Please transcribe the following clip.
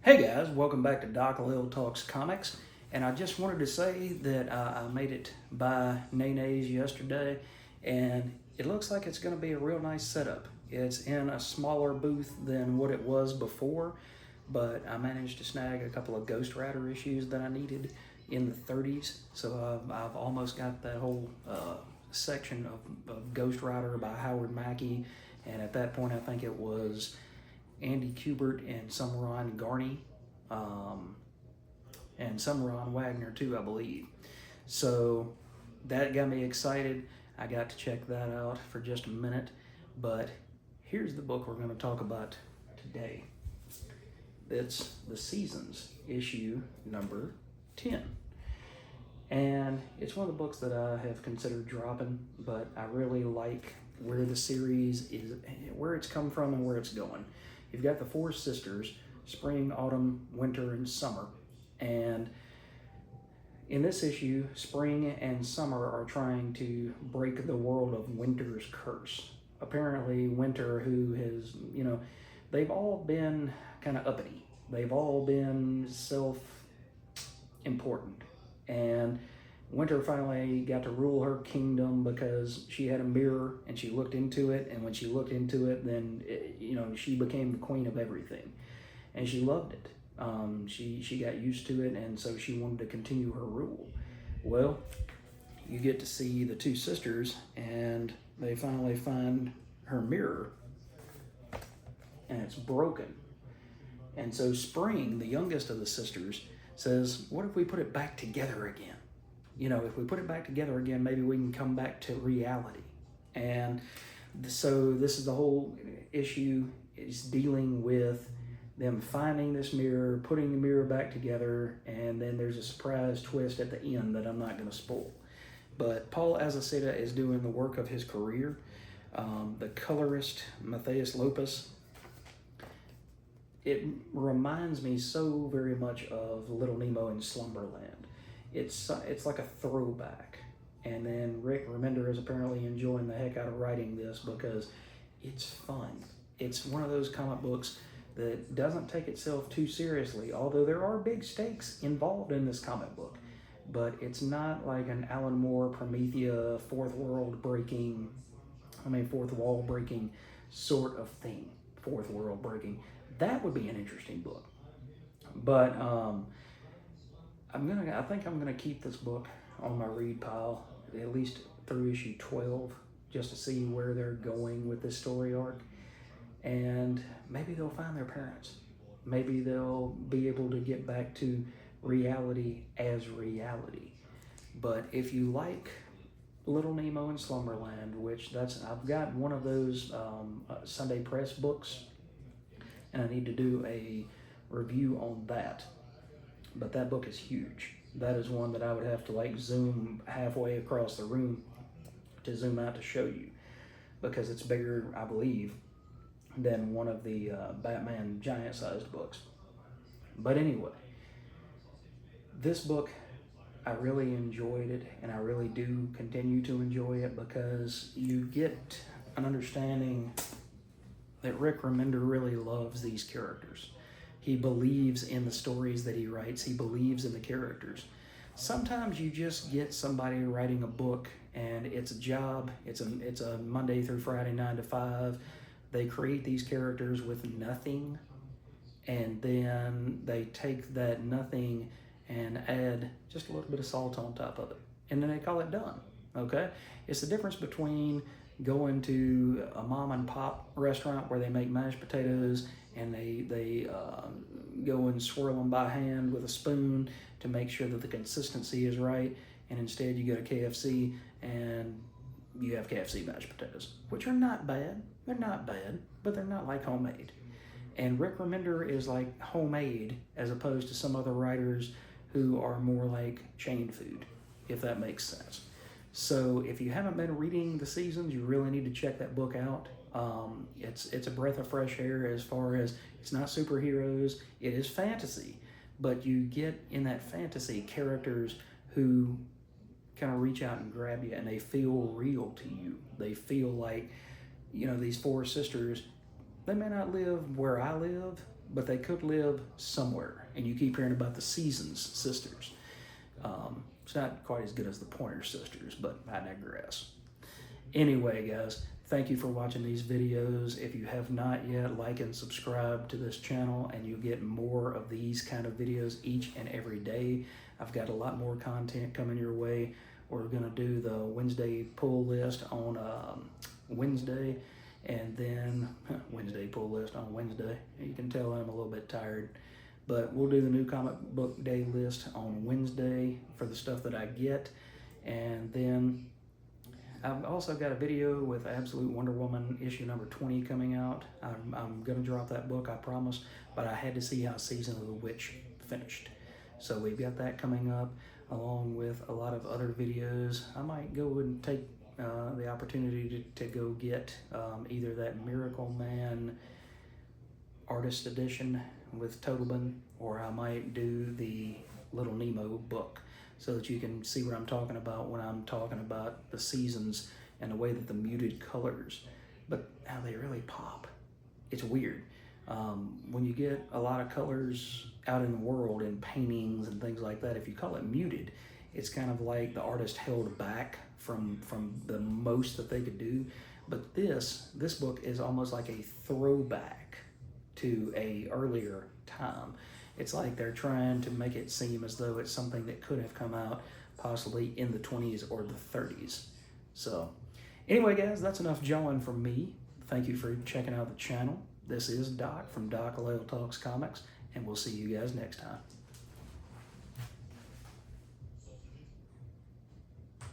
Hey guys, welcome back to Doc Lil Talks Comics. And I just wanted to say that I made it by Nene's yesterday, and it looks like it's going to be a real nice setup. It's in a smaller booth than what it was before, but I managed to snag a couple of Ghost Rider issues that I needed in the 30s. So I've almost got that whole section of Ghost Rider by Howard Mackey, and at that point I think it was Andy Kubert and some Ron Garney, and some Ron Wagner too, I believe. So that got me excited. I got to check that out for just a minute, but here's the book we're going to talk about today. It's the Seasons issue number 10. And it's one of the books that I have considered dropping, but I really like where the series is, where it's come from and where it's going. You've got the four sisters, spring, autumn, winter, and summer. And in this issue, spring and summer are trying to break the world of winter's curse. Apparently, winter, who has, they've all been kind of uppity. They've all been self-important. And Winter finally got to rule her kingdom because she had a mirror and she looked into it, and when she looked into it, then she became the queen of everything, and she loved it. She got used to it, and so she wanted to continue her rule. Well, you get to see the two sisters, and they finally find her mirror, and it's broken. And so Spring, the youngest of the sisters, says, "What if we put it back together again? If we put it back together again, maybe we can come back to reality." And so this is the whole issue, is dealing with them finding this mirror, putting the mirror back together, and then there's a surprise twist at the end that I'm not going to spoil. But Paul Azaceta is doing the work of his career. The colorist, Matthias Lopez, it reminds me so very much of Little Nemo in Slumberland. It's like a throwback. And then Rick Remender is apparently enjoying the heck out of writing this because it's fun. It's one of those comic books that doesn't take itself too seriously, although there are big stakes involved in this comic book. But it's not like an Alan Moore, Promethea, fourth wall breaking sort of thing. Fourth world breaking. That would be an interesting book. But I think I'm gonna keep this book on my read pile at least through issue 12, just to see where they're going with this story arc. And maybe they'll find their parents. Maybe they'll be able to get back to reality as reality. But if you like Little Nemo in Slumberland, I've got one of those Sunday Press books, and I need to do a review on that. But that book is huge. That is one that I would have to zoom halfway across the room to zoom out to show you, because it's bigger, I believe, than one of the Batman giant-sized books. But anyway, this book, I really enjoyed it, and I really do continue to enjoy it because you get an understanding that Rick Remender really loves these characters. He believes in the stories that he writes. He believes in the characters. Sometimes you just get somebody writing a book and it's a job. It's a Monday through Friday, 9 to 5. They create these characters with nothing, and then they take that nothing and add just a little bit of salt on top of it, and then they call it done. Okay? It's the difference between going to a mom and pop restaurant where they make mashed potatoes and they go and swirl them by hand with a spoon to make sure that the consistency is right, and instead you go to KFC and you have KFC mashed potatoes, which are not bad. They're not bad, but they're not like homemade. And Rick Remender is like homemade as opposed to some other writers who are more like chain food, if that makes sense. So if you haven't been reading The Seasons, you really need to check that book out. It's a breath of fresh air as far as it's not superheroes, it is fantasy, but you get in that fantasy characters who kind of reach out and grab you, and they feel real to you. They feel like, these four sisters they may not live where I live, but they could live somewhere. And you keep hearing about the Seasons sisters. It's not quite as good as the Pointer sisters, but I digress. Anyway, guys, thank you for watching these videos. If you have not yet, like and subscribe to this channel, and you'll get more of these kind of videos each and every day. I've got a lot more content coming your way. We're gonna do the Wednesday pull list on Wednesday, and then Wednesday pull list on Wednesday. You can tell I'm a little bit tired, but we'll do the new comic book day list on Wednesday for the stuff that I get. And then I've also got a video with Absolute Wonder Woman issue number 20 coming out. I'm gonna drop that book, I promise, but I had to see how Season of the Witch finished. So we've got that coming up, along with a lot of other videos. I might go and take the opportunity to go get either that Miracle Man artist edition with Totalman, or I might do the Little Nemo book, so that you can see what I'm talking about when I'm talking about the seasons and the way that the muted colors, but how they really pop. It's weird. When you get a lot of colors out in the world in paintings and things like that, if you call it muted, it's kind of like the artist held back from the most that they could do. But this book is almost like a throwback to a earlier time. It's like they're trying to make it seem as though it's something that could have come out possibly in the 20s or the 30s. So anyway, guys, that's enough jawing from me. Thank you for checking out the channel. This is Doc from Doc Talks Comics, and we'll see you guys next time.